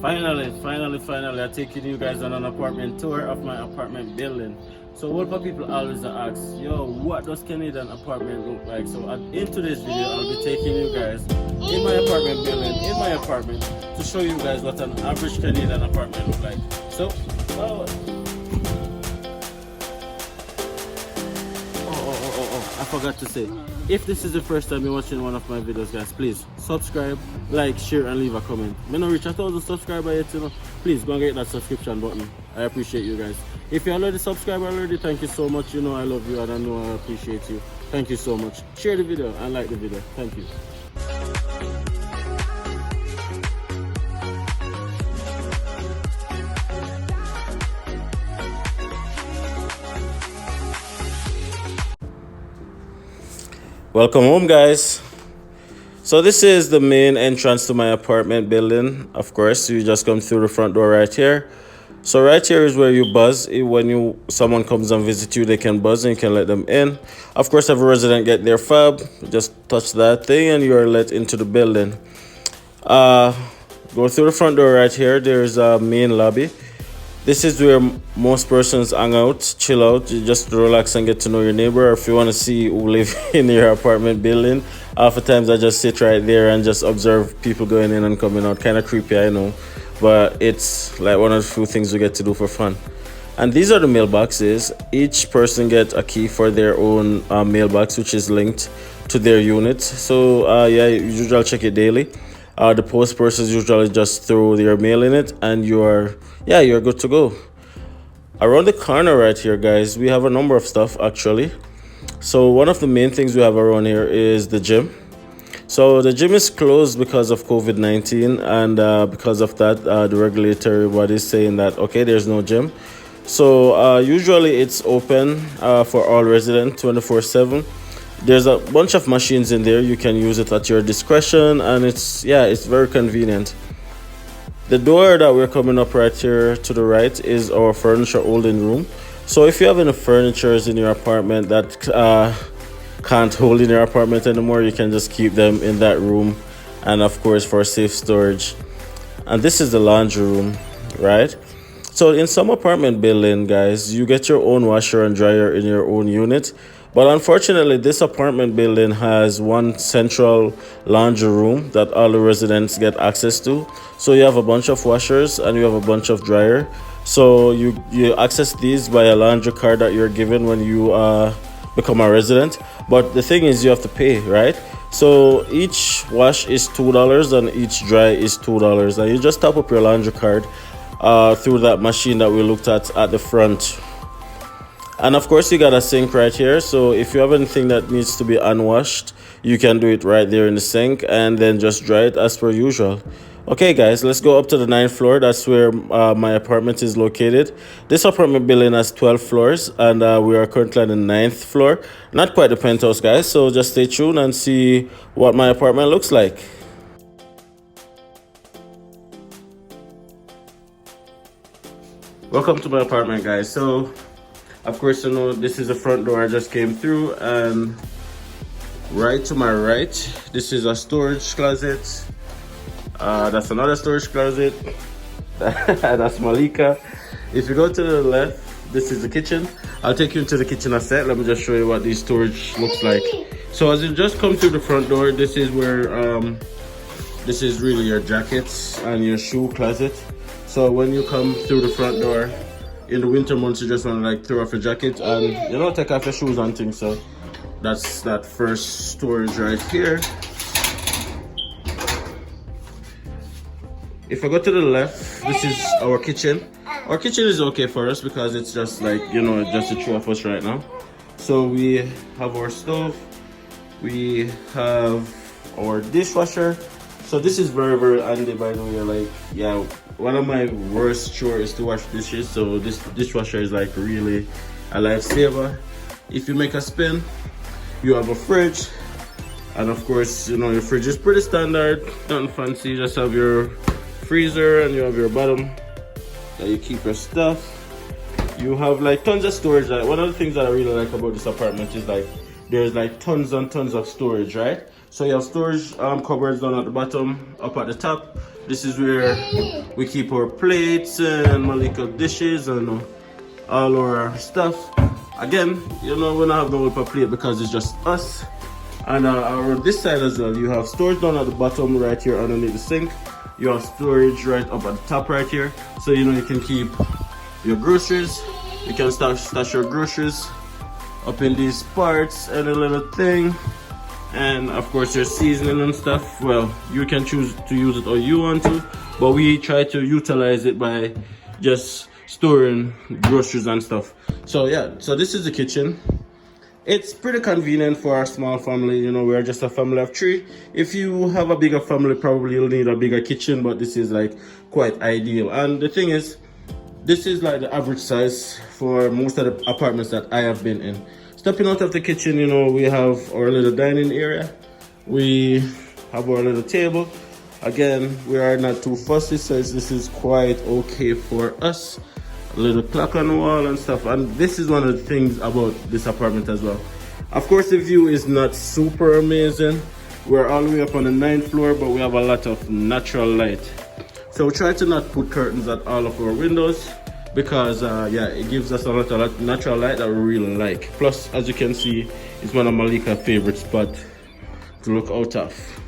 Finally, I'm taking you guys on an apartment tour of my apartment building. So what for people always ask, yo, what does Canadian apartment look like? So in today's video, I'll be taking you guys in my apartment building, in my apartment, to show you guys what an average Canadian apartment look like. So, I forgot to say, if this is the first time you're watching one of my videos, guys, please subscribe, like, share, and leave a comment. When I reach 1,000 subscribers yet, you know, please go and get that subscription button. I appreciate you guys. If you're already subscribed already, thank you so much. You know I love you and I know I appreciate you. Thank you so much. Share the video and like the video. Thank you. Welcome home, guys. So this is the main entrance to my apartment building. Of course, you just come through the front door right here. So right here is where you buzz. When someone comes and visit you, they can buzz and you can let them in. Of course, every resident get their fob. Just touch that thing and you are let into the building. Go through the front door right here. There's a main lobby. This is where most persons hang out, chill out, you just relax and get to know your neighbor. Or if you want to see who live in your apartment building, oftentimes I just sit right there and just observe people going in and coming out. Kind of creepy, I know, but it's like one of the few things we get to do for fun. And these are the mailboxes. Each person gets a key for their own mailbox, which is linked to their unit. So yeah, you usually check it daily. The post persons usually just throw their mail in it and you're good to go. Around the corner right here, guys, we have a number of stuff actually. So one of the main things we have around here is the gym. So the gym is closed because of COVID-19 and because of that, the regulatory body is saying that, okay, there's no gym. So usually it's open for all residents 24/7. There's a bunch of machines in there. You can use it at your discretion and it's very convenient. The door that we're coming up right here to the right is our furniture holding room. So if you have any furnitures in your apartment that can't hold in your apartment anymore, you can just keep them in that room, and of course for safe storage. And this is the laundry room, right? So in some apartment building, guys, you get your own washer and dryer in your own unit. But unfortunately, this apartment building has one central laundry room that all the residents get access to. So you have a bunch of washers and you have a bunch of dryer. So you access these by a laundry card that you're given when you become a resident. But the thing is, you have to pay, right? So each wash is $2 and each dry is $2. And you just top up your laundry card through that machine that we looked at the front. And of course, you got a sink right here. So if you have anything that needs to be unwashed, you can do it right there in the sink and then just dry it as per usual. Okay, guys, let's go up to the 9th floor. That's where my apartment is located. This apartment building has 12 floors and we are currently on the 9th floor. Not quite the penthouse, guys. So just stay tuned and see what my apartment looks like. Welcome to my apartment, guys. So of course, you know, this is the front door I just came through, and right to my right, this is a storage closet. That's another storage closet. That's Malika. If you go to the left, this is the kitchen. I'll take you into the kitchen in a sec. Let me just show you what this storage looks like. So as you just come through the front door, this is where, this is really your jackets and your shoe closet. So when you come through the front door, in the winter months, you just want to like throw off your jacket and you know, take off your shoes and things. So that's that first storage right here. If I go to the left, this is our kitchen. Our kitchen is okay for us because it's just like, you know, just the two of us right now. So we have our stove, we have our dishwasher. So this is very, very handy, by the way. Like, yeah, one of my worst chores is to wash dishes. So this dishwasher is like really a lifesaver. If you make a spin, you have a fridge. And of course, you know, your fridge is pretty standard, nothing fancy. You just have your freezer and you have your bottom that you keep your stuff. You have like tons of storage. Like, one of the things that I really like about this apartment is like there's like tons and tons of storage, right? So you have storage cupboards down at the bottom, up at the top. This is where we keep our plates and Malika dishes and all our stuff. Again, you know, we don't have no paper plate because it's just us. And on this side as well, you have storage down at the bottom right here underneath the sink. You have storage right up at the top right here. So you know you can keep your groceries. You can stash your groceries up in these parts and a little thing. And of course your seasoning and stuff, well, you can choose to use it or you want to, but we try to utilize it by just storing groceries and stuff. So yeah, so this is the kitchen. It's pretty convenient for our small family. You know, we're just a family of 3. If you have a bigger family, probably you'll need a bigger kitchen, but this is like quite ideal. And the thing is, this is like the average size for most of the apartments that I have been in. Stepping out of the kitchen, you know, we have our little dining area. We have our little table. Again, we are not too fussy, so this is quite okay for us. A little clock on the wall and stuff. And this is one of the things about this apartment as well. Of course, the view is not super amazing. We're all the way up on the 9th floor, but we have a lot of natural light. So try to not put curtains at all of our windows, because yeah, it gives us a lot of natural light that we really like. Plus, as you can see, it's one of Malika's favorite spots to look out of.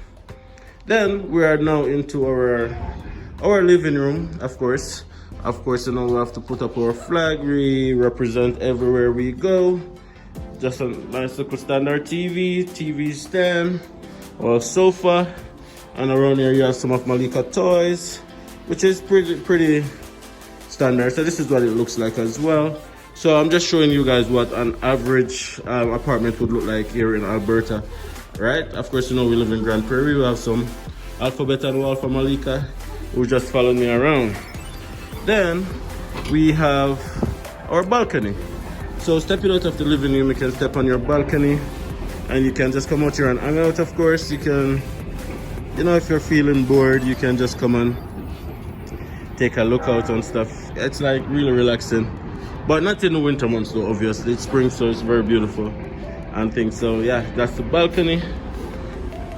Then we are now into our living room. Of course, you know, we have to put up our flag. We represent everywhere we go. Just a nice little standard TV stand, or sofa, and around here you have some of Malika toys, which is pretty standard. So this is what it looks like as well. So I'm just showing you guys what an average apartment would look like here in Alberta, right? Of course, you know, we live in Grand Prairie. We have some alphabet on the wall for Malika, who just followed me around. Then we have our balcony. So stepping out of the living room, you can step on your balcony and you can just come out here and hang out. Of course, you can, you know, if you're feeling bored, you can just come and take a look out and stuff. It's like really relaxing, but not in the winter months though, obviously. It's spring, so it's very beautiful and things. So yeah, that's the balcony.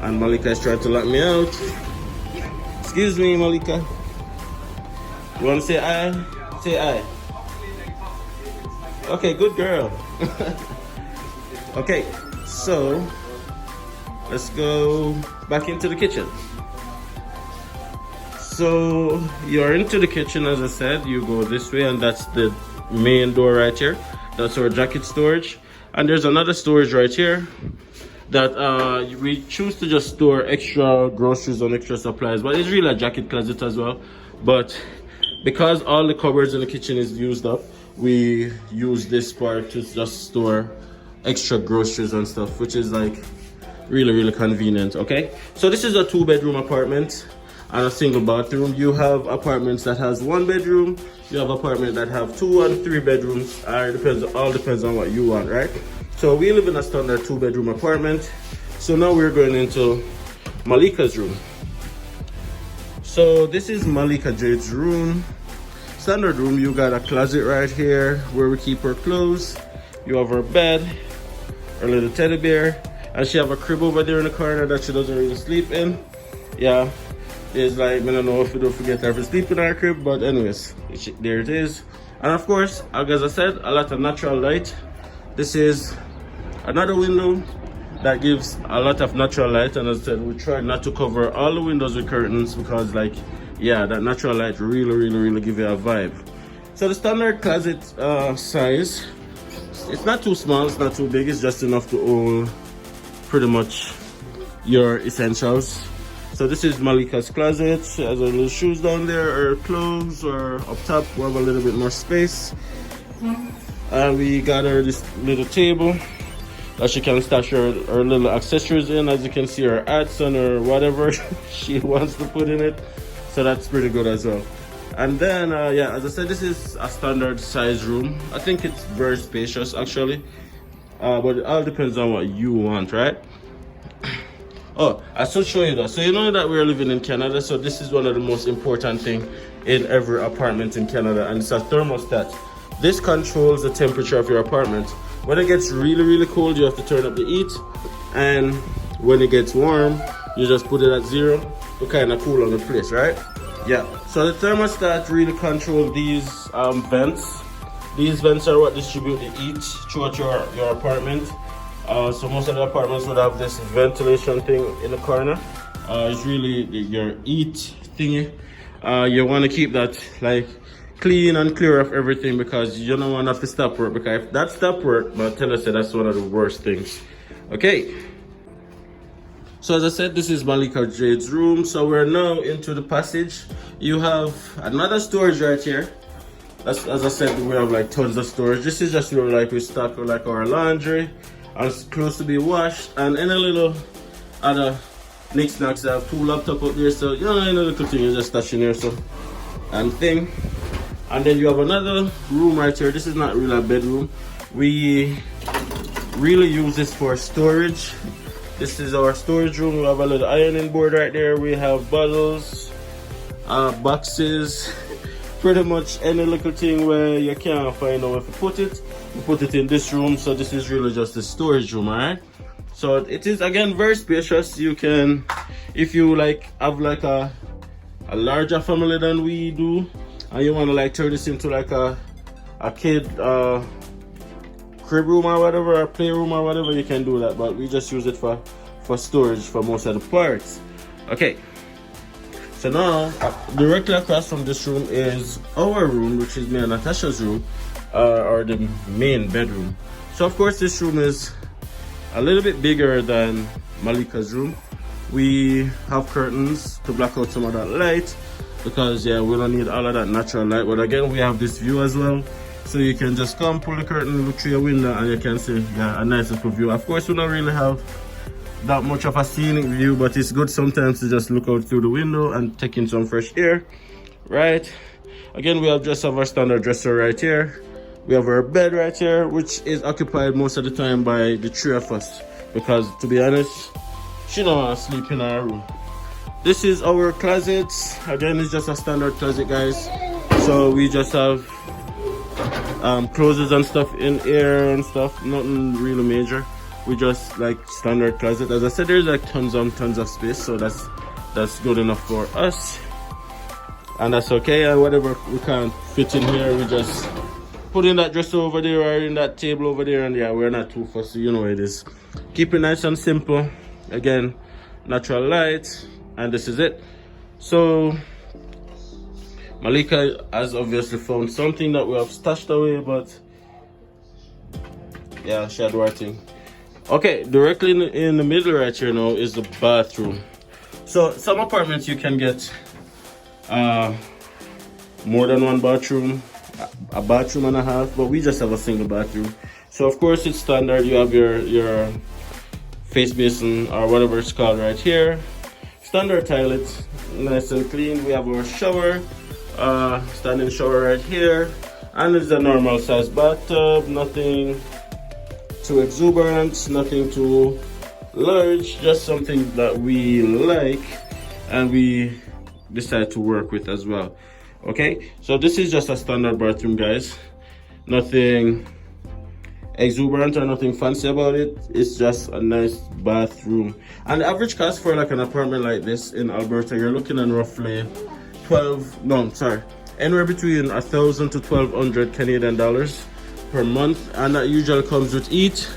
And Malika is trying to lock me out. Excuse me, Malika. You want to say aye? Say aye. Okay, good girl. Okay, so let's go back into the kitchen. So you're into the kitchen, as I said. You go this way, and that's the main door right here. That's our jacket storage. And there's another storage right here that we choose to just store extra groceries and extra supplies, but it's really a jacket closet as well. But because all the cupboards in the kitchen is used up, we use this part to just store extra groceries and stuff, which is like really convenient. Okay, so this is a 2-bedroom apartment and a single bathroom. You have apartments that has 1 bedroom, you have apartments that have 2 and 3 bedrooms. It all depends on what you want, right? So we live in a standard 2-bedroom apartment. So now we're going into Malika's room. So this is Malika Jade's room. Standard room. You got a closet right here where we keep her clothes. You have her bed, her little teddy bear, and she have a crib over there in the corner that she doesn't really sleep in. Yeah, it's like, I don't know if we don't forget to ever sleep in our crib, but anyways, there it is. And of course, as I said, a lot of natural light. This is another window that gives a lot of natural light, and as I said, we try not to cover all the windows with curtains because, like, yeah, that natural light really give you a vibe. So the standard closet size, it's not too small, it's not too big, it's just enough to hold pretty much your essentials. So this is Malika's closet. She has her little shoes down there, her clothes, or up top we have a little bit more space. And we got her this little table that she can stash her little accessories in. As you can see, her hats and her whatever she wants to put in it. So that's pretty good as well. And then, yeah, as I said, this is a standard size room. I think it's very spacious actually. But it all depends on what you want, right? Oh, I should show you that. So you know that we're living in Canada, so this is one of the most important things in every apartment in Canada, and it's a thermostat. This controls the temperature of your apartment. When it gets really cold, you have to turn up the heat, and when it gets warm, you just put it at 0, to kind of cool on the place, right? Yeah. So the thermostat really controls these vents. These vents are what distribute the heat throughout your apartment. So most of the apartments would have this ventilation thing in the corner. It's really your heat thingy. You want to keep that like clean and clear of everything, because you don't want to have to stop work, because if that stop work, but tell us that that's one of the worst things. Okay. So as I said, this is Malika Jade's room. So we're now into the passage. You have another storage right here. That's, as I said, we have like tons of storage. This is just where like we stock like our laundry and clothes to be washed, and any little other knickknacks. I have 2 laptops up there, so you know, any little thing you just stash in here, so and thing. And then you have another room right here. This is not really a bedroom. We really use this for storage. This is our storage room. We have a little ironing board right there. We have bottles, boxes, pretty much any little thing where you can't find out where to put it. We put it in this room. So this is really just a storage room, alright? So it is again very spacious. You can, if you like have like a larger family than we do, and you want to like turn this into like a kid crib room or whatever, or playroom or whatever, you can do that, but we just use it for storage for most of the parts. Okay, so now directly across from this room is our room, which is me and Natasha's room, or the main bedroom. So of course this room is a little bit bigger than Malika's room. We have curtains to block out some of that light, because yeah, we don't need all of that natural light. But again, we have this view as well, so you can just come pull the curtain, look through your window, and you can see, yeah, a nice little view. Of course, we don't really have that much of a scenic view, but it's good sometimes to just look out through the window and take in some fresh air, right? Again, we have just our standard dresser right here. We have our bed right here, which is occupied most of the time by the 3 of us, because to be honest, she don't want to sleep in our room. This is our closet. Again, it's just a standard closet, guys. So we just have clothes and stuff in here and stuff, nothing really major. We just like standard closet. As I said, there's like tons of space, so that's good enough for us, and that's okay. And whatever we can't fit in here, we just put in that dresser over there or in that table over there, and yeah, we're not too fussy, you know what it is. Keep it nice and simple. Again, natural light, and this is it. So Malika has obviously found something that we have stashed away, but yeah, she had writing. Okay, directly in the middle right here now is the bathroom. So some apartments you can get more than one bathroom, a bathroom and a half, but we just have a single bathroom. So of course it's standard. You have your face basin or whatever it's called right here. Standard toilets, nice and clean. We have our shower, standing shower right here, and it's a normal size bathtub. Nothing too exuberant, nothing too large, just something that we like and we decide to work with as well. Okay, so this is just a standard bathroom, guys. Nothing exuberant or nothing fancy about it. It's just a nice bathroom. And the average cost for like an apartment like this in Alberta, you're looking at roughly anywhere between 1,000 to 1,200 Canadian dollars per month, and that usually comes with heat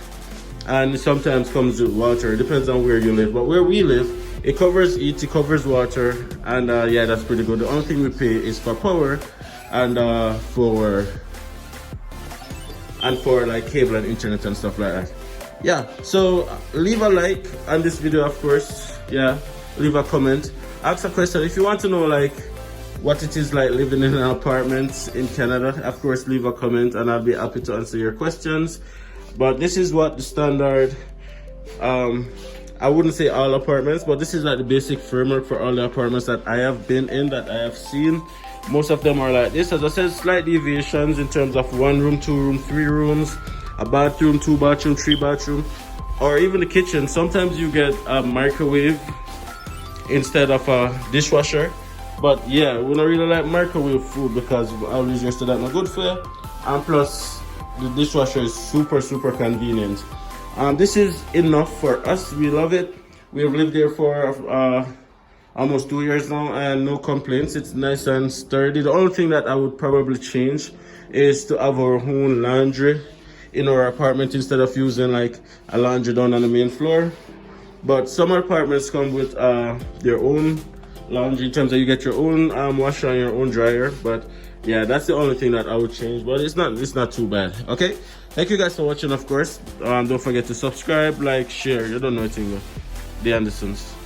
and sometimes comes with water. It depends on where you live, but where we live, it covers heat, it covers water, and yeah, that's pretty good. The only thing we pay is for power and for like cable and internet and stuff like that. Yeah, so leave a like on this video, of course. Yeah, leave a comment, ask a question if you want to know like what it is like living in an apartment in Canada. Of course, leave a comment and I'll be happy to answer your questions. But this is what the standard, I wouldn't say all apartments, but this is like the basic framework for all the apartments that I have been in, that I have seen. Most of them are like this. As I said, slight deviations in terms of 1 room, 2 room, 3 rooms, a bathroom, 2 bathroom, 3 bathroom, or even the kitchen. Sometimes you get a microwave instead of a dishwasher. But yeah, we don't really like microwave food because we always used to that not good for you. And plus, the dishwasher is super convenient. This is enough for us. We love it. We have lived there for almost 2 years now, and no complaints. It's nice and sturdy. The only thing that I would probably change is to have our own laundry in our apartment instead of using like a laundry down on the main floor. But some apartments come with their own laundry in terms that you get your own washer and your own dryer. But yeah, that's the only thing that I would change, but it's not too bad. Okay, thank you guys for watching. Of course, don't forget to subscribe, like, share. You don't know anything. DiAndersons.